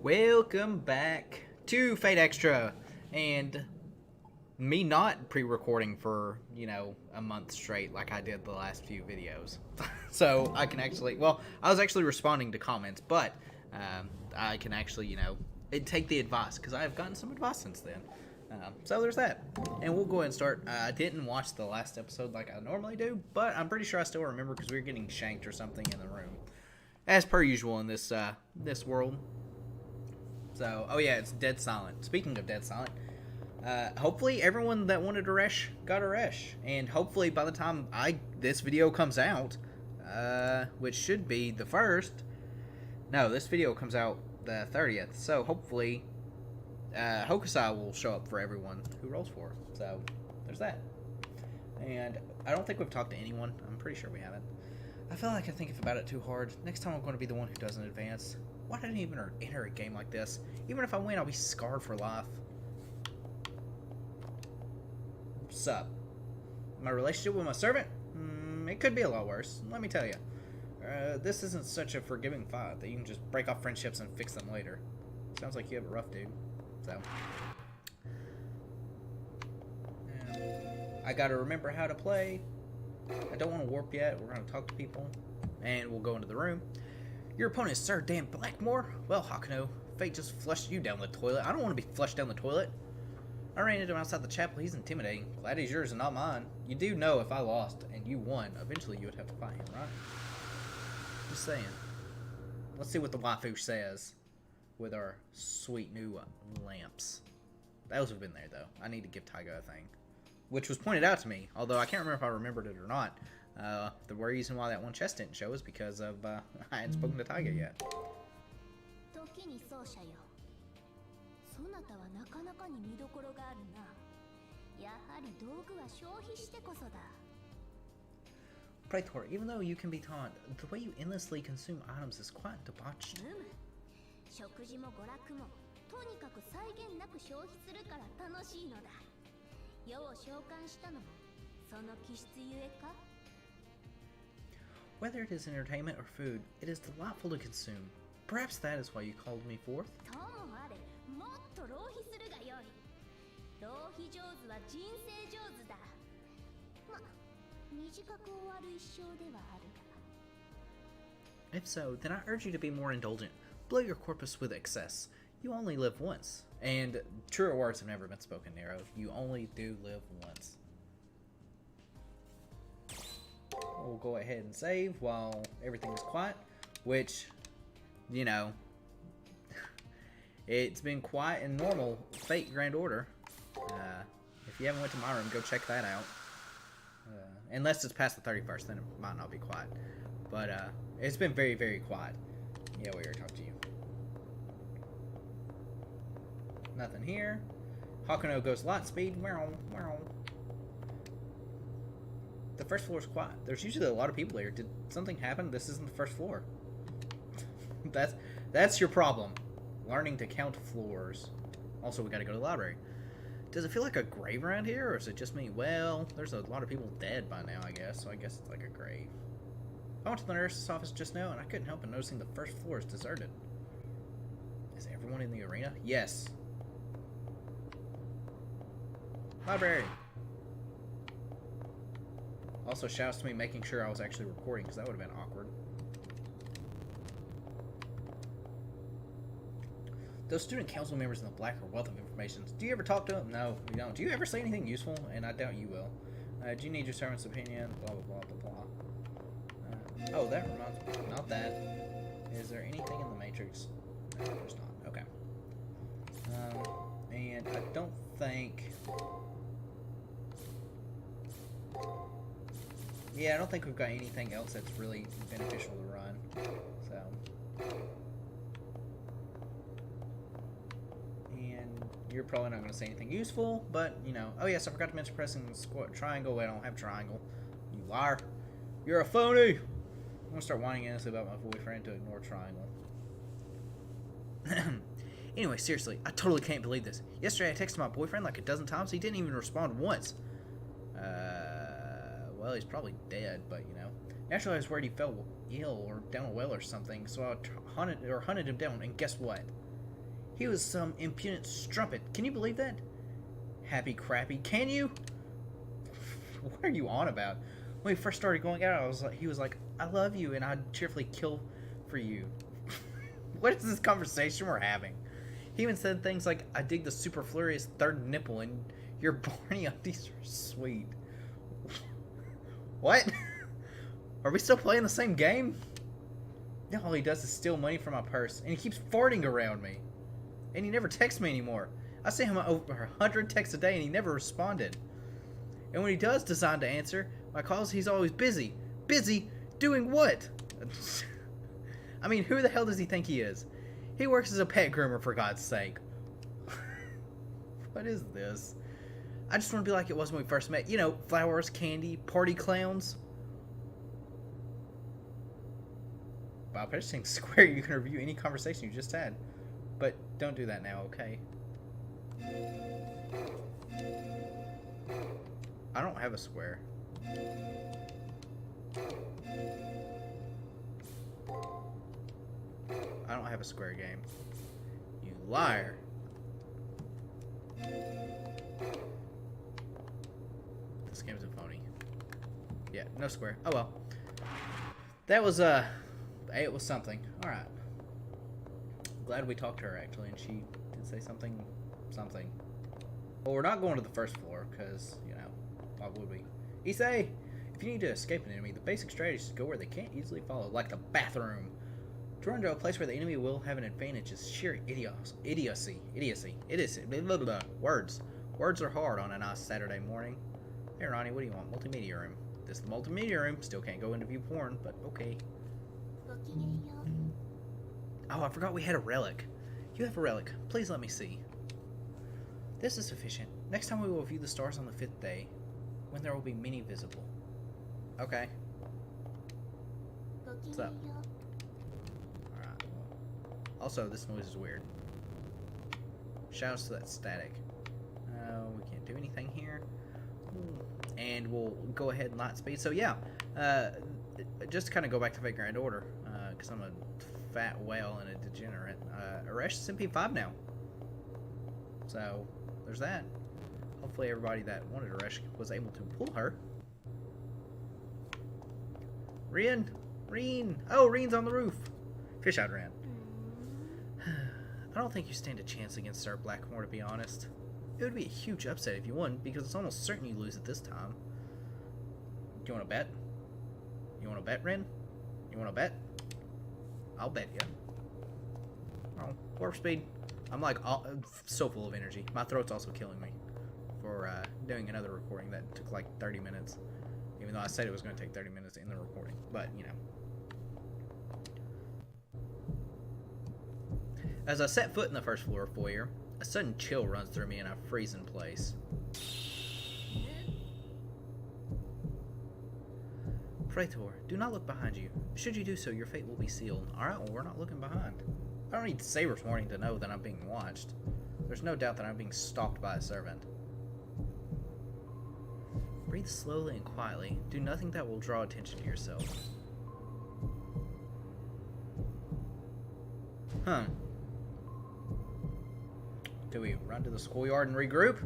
Welcome back to Fate Extra, and me not pre-recording for, a month straight like I did the last few videos. So I can actually, I was actually responding to comments, but I can actually, take the advice, because I have gotten some advice since then. So there's that. And we'll go ahead and start. I didn't watch the last episode like I normally do, but I'm pretty sure I still remember because we were getting shanked or something in the room. As per usual in this world. So, oh yeah, it's dead silent. Speaking of dead silent, hopefully everyone that wanted a resh got a resh, and hopefully by the time this video comes out, which should be the first. No, this video comes out the 30th. So hopefully, Hokusai will show up for everyone who rolls for her. So there's that. And I don't think we've talked to anyone. I'm pretty sure we haven't. I feel like I think about it too hard. Next time I'm going to be the one who doesn't advance. Why did I even enter a game like this? Even if I win, I'll be scarred for life. Sup? My relationship with my servant? It could be a lot worse. Let me tell you. This isn't such a forgiving fight that you can just break off friendships and fix them later. Sounds like you have a rough dude. So. I gotta remember how to play. I don't want to warp yet. We're going to talk to people. And we'll go into the room. Your opponent is Sir Dan Blackmore? Well, Hakuno, fate just flushed you down the toilet. I don't want to be flushed down the toilet. I ran into him outside the chapel. He's intimidating. Glad he's yours and not mine. You do know if I lost and you won, eventually you would have to fight him, right? Just saying. Let's see what the waifu says with our sweet new lamps. Those have been there, though. I need to give Taiga a thing. Which was pointed out to me, although I can't remember if I remembered it or not. The reason why that one chest didn't show is because of I hadn't spoken to Taiga yet. Praetor, even though you can be taught, the way you endlessly consume items is quite debauched. Whether it is entertainment or food, it is delightful to consume. Perhaps that is why you called me forth. If so, then I urge you to be more indulgent. Blow your corpus with excess. You only live once. And truer words have never been spoken, Nero. You only do live once. We'll go ahead and save while everything is quiet. Which, it's been quiet in normal Fate Grand Order. If you haven't went to my room, go check that out. Unless it's past the 31st, then it might not be quiet. But it's been very, very quiet. Yeah, we're here to talk to you. Nothing here. Hakuno goes light speed. The first floor is quiet. There's usually a lot of people there. Did something happen? This isn't the first floor. That's your problem. Learning to count floors. Also, we gotta go to the library. Does it feel like a grave around here, or is it just me? Well, there's a lot of people dead by now, I guess. So I guess it's like a grave. I went to the nurse's office just now, and I couldn't help but noticing the first floor is deserted. Is everyone in the arena? Yes. Library. Also, shouts to me making sure I was actually recording, because that would have been awkward. Those student council members in the black are a wealth of information. Do you ever talk to them? No, you don't. Do you ever say anything useful? And I doubt you will. Do you need your servant's opinion? Blah, blah, blah, blah, blah. Oh, that reminds me. Not that. Is there anything in the Matrix? No, there's not. Okay. And I don't think... Yeah, I don't think we've got anything else that's really beneficial to run. So. And you're probably not going to say anything useful, but, Oh, yes, I forgot to mention pressing triangle. Wait, I don't have triangle. You liar. You're a phony! I'm going to start whining endlessly about my boyfriend to ignore triangle. Anyway, seriously, I totally can't believe this. Yesterday I texted my boyfriend like a dozen times. He didn't even respond once. Well, he's probably dead, but, Naturally, I was worried he fell ill or down a well or something, so I hunted him down, and guess what? He was some impudent strumpet. Can you believe that? Happy crappy. Can you? What are you on about? When we first started going out, he was like, I love you and I'd cheerfully kill for you. What is this conversation we're having? He even said things like, I dig the Superflouous Third Nipple and your Barney undies are sweet. What? Are we still playing the same game? No, all he does is steal money from my purse, and he keeps farting around me. And he never texts me anymore. I sent him over 100 texts a day, and he never responded. And when he does decide to answer my calls, he's always busy. Busy? Doing what? I mean, who the hell does he think he is? He works as a pet groomer, for God's sake. What is this? I just want to be like it was when we first met. You know, flowers, candy, party clowns. Wow, Petting Square, you can review any conversation you just had. But don't do that now, okay? I don't have a square. I don't have a square game. You liar. This game's a phony. Yeah, no square. Oh well. That was, it was something. Alright. Glad we talked to her, actually, and she did say something. Well, we're not going to the first floor, because, you know, why would we? Issei! If you need to escape an enemy, the basic strategy is to go where they can't easily follow, like the bathroom. To run to a place where the enemy will have an advantage is sheer idiocy. Blah, blah, blah. Words are hard on a nice Saturday morning. Hey, Ronnie, what do you want? Multimedia room. This is the multimedia room. Still can't go into view porn, but okay. Oh, I forgot we had a relic. You have a relic. Please let me see. This is sufficient. Next time we will view the stars on the 5th day, when there will be many visible. Okay. What's up? Alright. Also, this noise is weird. Shouts to that static. We can't do anything here. And we'll go ahead and light speed. So yeah, just to kind of go back to Fate Grand Order, because I'm a fat whale and a degenerate. Aresh is MP5 now. So, there's that. Hopefully everybody that wanted Aresh was able to pull her. Reen! Oh, Reen's on the roof. Fish out, Ren. I don't think you stand a chance against Sir Blackmore, to be honest. It would be a huge upset if you won, because it's almost certain you lose at this time. Do you want to bet? You want to bet, Ren? You want to bet? I'll bet you. Oh, warp speed. I'm like so full of energy. My throat's also killing me for doing another recording that took like 30 minutes. Even though I said it was going to take 30 minutes in the recording. But, you know. As I set foot in the first floor foyer, a sudden chill runs through me and I freeze in place. Praetor, do not look behind you. Should you do so, your fate will be sealed. Alright, well, we're not looking behind. I don't need Saber's warning to know that I'm being watched. There's no doubt that I'm being stalked by a servant. Breathe slowly and quietly. Do nothing that will draw attention to yourself. Huh. Do we run to the schoolyard and regroup?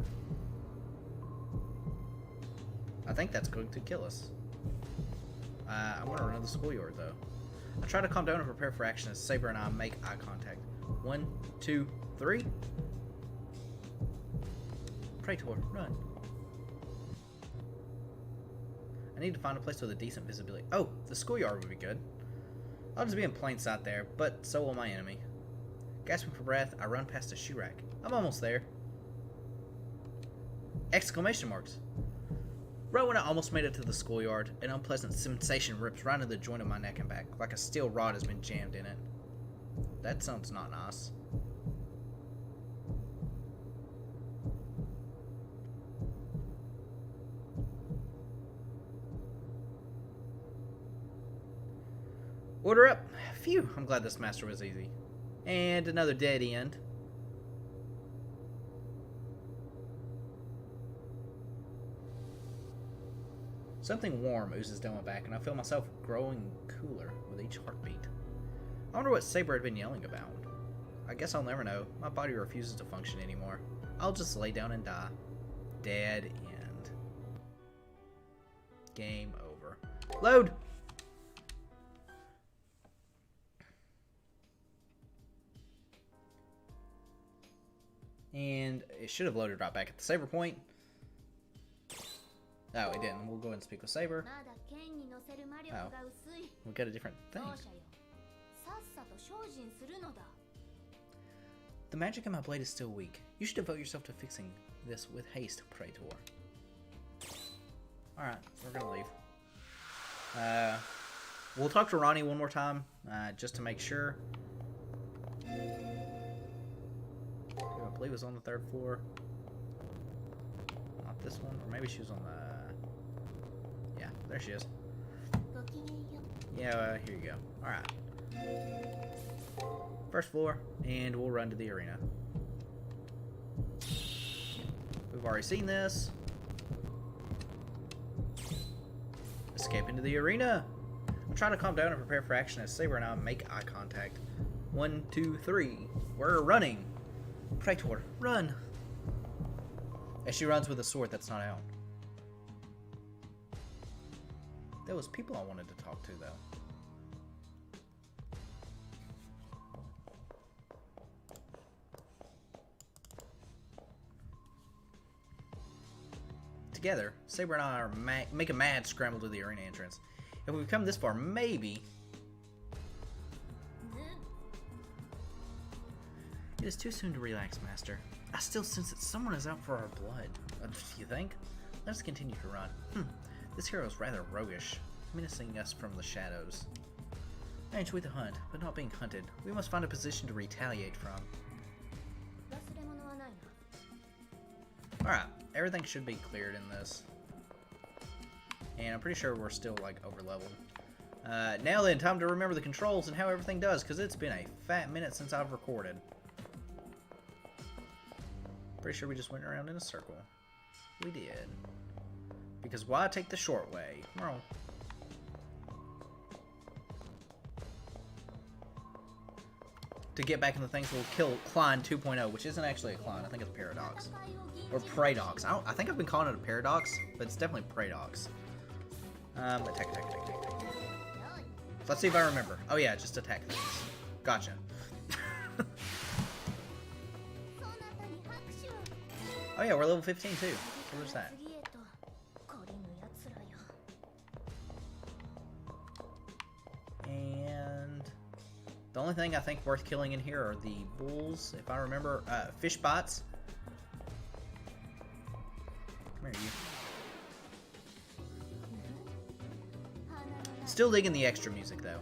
I think that's going to kill us. I want to run to the schoolyard, though. I try to calm down and prepare for action as Saber and I make eye contact. 1, 2, 3. Praetor, run. I need to find a place with a decent visibility. Oh, the schoolyard would be good. I'll just be in plain sight there, but so will my enemy. Gasping for breath, I run past a shoe rack. I'm almost there. Exclamation marks. Right when I almost made it to the schoolyard, an unpleasant sensation rips right into the joint of my neck and back, like a steel rod has been jammed in it. That sounds not nice. Order up. Phew, I'm glad this master was easy. And another dead end. Something warm oozes down my back, and I feel myself growing cooler with each heartbeat. I wonder what Saber had been yelling about. I guess I'll never know. My body refuses to function anymore. I'll just lay down and die. Dead end. Game over. Load! And it should have loaded right back at the Saber point. Oh, it didn't. We'll go ahead and speak with Saber. Oh, we got a different thing. The magic in my blade is still weak. You should devote yourself to fixing this with haste, Praetor. Alright, we're gonna leave. We'll talk to Ronnie one more time, just to make sure. I believe it was on the 3rd floor. Not this one, or maybe she was on the... Yeah, there she is. Yeah, here you go. Alright. 1st floor, and we'll run to the arena. We've already seen this. Escape into the arena. I'm trying to calm down and prepare for action as Saber and I make eye contact. 1, 2, 3. We're running. Praetor, run. As she runs with a sword that's not out. There was people I wanted to talk to, though. Together, Saber and I are make a mad scramble to the arena entrance. If we've come this far, maybe... It is too soon to relax, Master. I still sense that someone is out for our blood. You think? Let us continue to run. This hero is rather roguish, menacing us from the shadows. I enjoy the hunt, but not being hunted. We must find a position to retaliate from. Alright, everything should be cleared in this. And I'm pretty sure we're still, like, over-leveled. Now then, time to remember the controls and how everything does, because it's been a fat minute since I've recorded. Pretty sure we just went around in a circle. We did. Because why take the short way? Well, to get back into things, we'll kill Klein 2.0, which isn't actually a Klein. I think it's a Paradox. Or Paradox. I think I've been calling it a Paradox, but it's definitely Paradox. Attack. Let's see if I remember. Oh yeah, just attack things. Gotcha. Oh yeah, we're level 15 too. So where's that? And the only thing I think worth killing in here are the bulls, if I remember. Fish bots. Come here, you. Still digging the extra music though.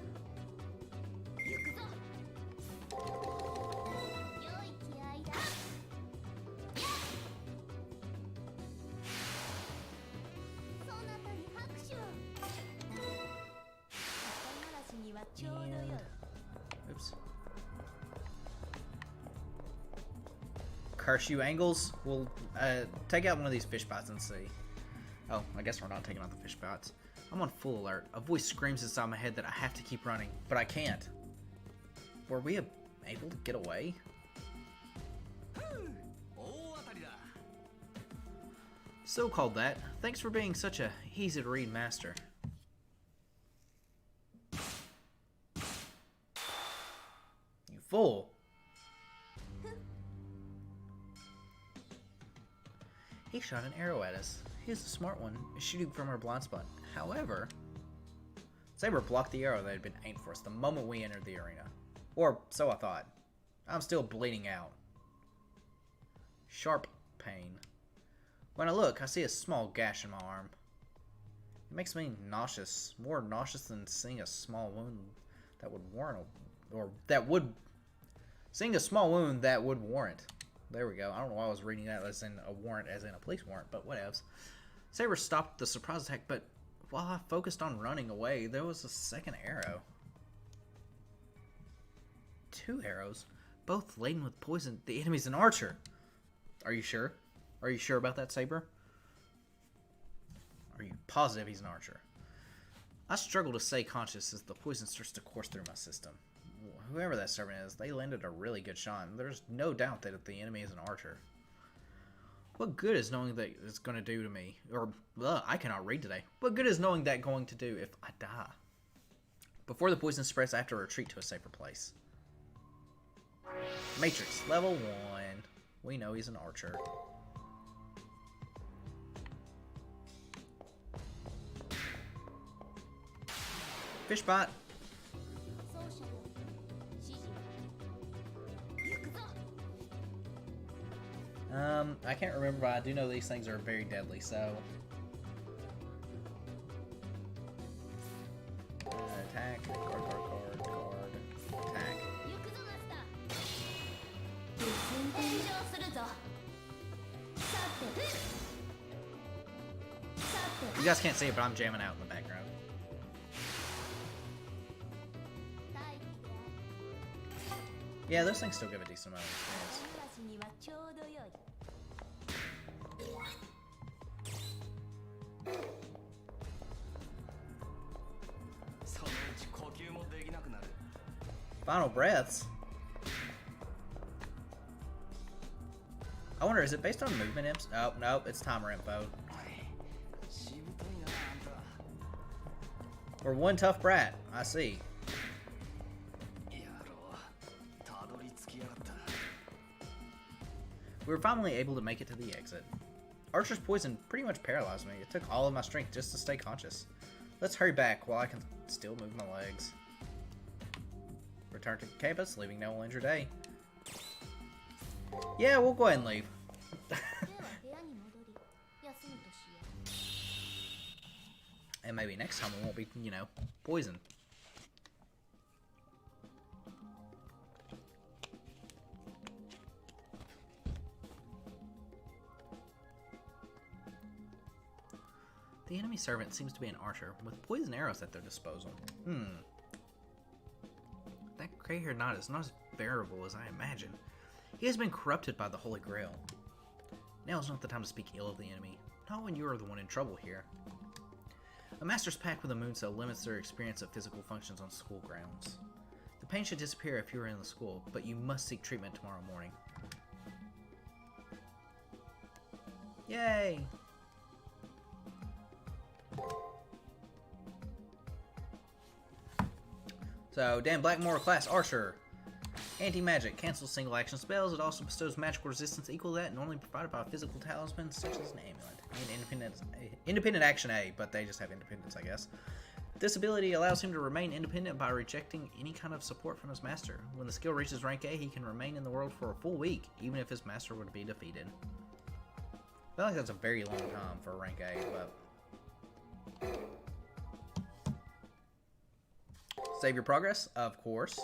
Oops. Curse you, angles. We'll take out one of these fish bots and see. Oh, I guess we're not taking out the fish bots. I'm on full alert. A voice screams inside my head that I have to keep running, but I can't. Were we able to get away? So called that. Thanks for being such a easy to read master. You fool. He shot an arrow at us. He was a smart one, shooting from our blind spot. However, Saber blocked the arrow that had been aimed for us the moment we entered the arena. Or so I thought. I'm still bleeding out. Sharp pain. When I look, I see a small gash in my arm. It makes me nauseous. More nauseous than seeing a small wound that would warrant seeing a small wound that would warrant. There we go. I don't know why I was reading that as in a warrant, as in a police warrant, but whatevs. Saber stopped the surprise attack, but while I focused on running away, there was a second arrow. 2 arrows, both laden with poison. The enemy's an archer. Are you sure? Are you sure about that, Saber? Are you positive he's an archer? I struggle to stay conscious as the poison starts to course through my system. whoever that servant is, they landed a really good shot. There's no doubt that the enemy is an archer. What good is knowing that it's going to do to me? Or, I cannot read today. What good is knowing that going to do if I die? Before the poison spreads, I have to retreat to a safer place. Matrix, level 1. We know he's an archer. Fishbot. I can't remember, but I do know these things are very deadly, so... attack, card, attack. You guys can't see it, but I'm jamming out in the background. Yeah, those things still give a decent amount of experience. Final breaths? I wonder, is it based on movement imps? Oh, nope, it's timer info. We're one tough brat, I see. We were finally able to make it to the exit. Archer's poison pretty much paralyzed me. It took all of my strength just to stay conscious. Let's hurry back while I can still move my legs. Return to campus, leaving no one injured day. Yeah, we'll go ahead and leave. And maybe next time we won't be, you know, poisoned. The enemy servant seems to be an archer with poison arrows at their disposal. That gray-haired knight is not as bearable as I imagined. He has been corrupted by the Holy Grail. Now is not the time to speak ill of the enemy, not when you are the one in trouble here. A master's pact with a moon cell limits their experience of physical functions on school grounds. The pain should disappear if you are in the school, but you must seek treatment tomorrow morning. Yay! So, Dan Blackmore, class Archer. Anti-magic, cancels single action spells. It also bestows magical resistance equal to that normally provided by a physical talisman, such as an amulet. And independent action A, but they just have independence, I guess. This ability allows him to remain independent by rejecting any kind of support from his master. When the skill reaches rank A, he can remain in the world for a full week, even if his master would be defeated. I feel like that's a very long time for rank A, but... Save your progress, of course.